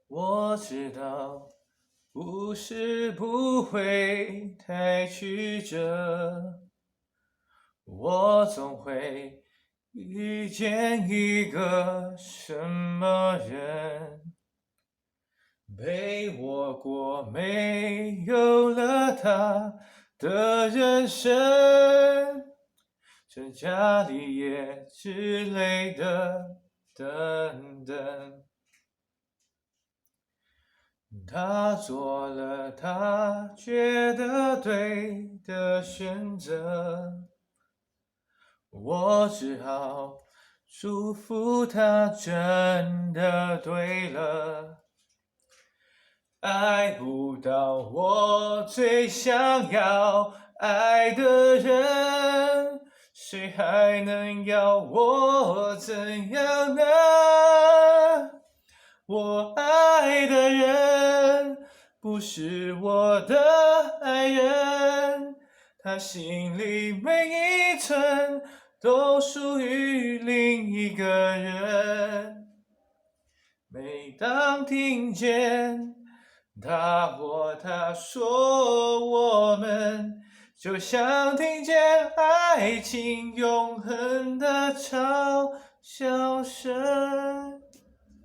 我知道不是不会太曲折，我总会遇见一个什么人，陪我过没有了他的人生，成家立业之类的等等。他做了他觉得对的选择，我只好祝福他真的对了。爱不到我最想要爱的人，谁还能要我怎样呢？我爱的人不是我的爱人，他心里每一寸都属于另一个人。每当听见他或她说我们，就像听见爱情永恒的嘲笑声。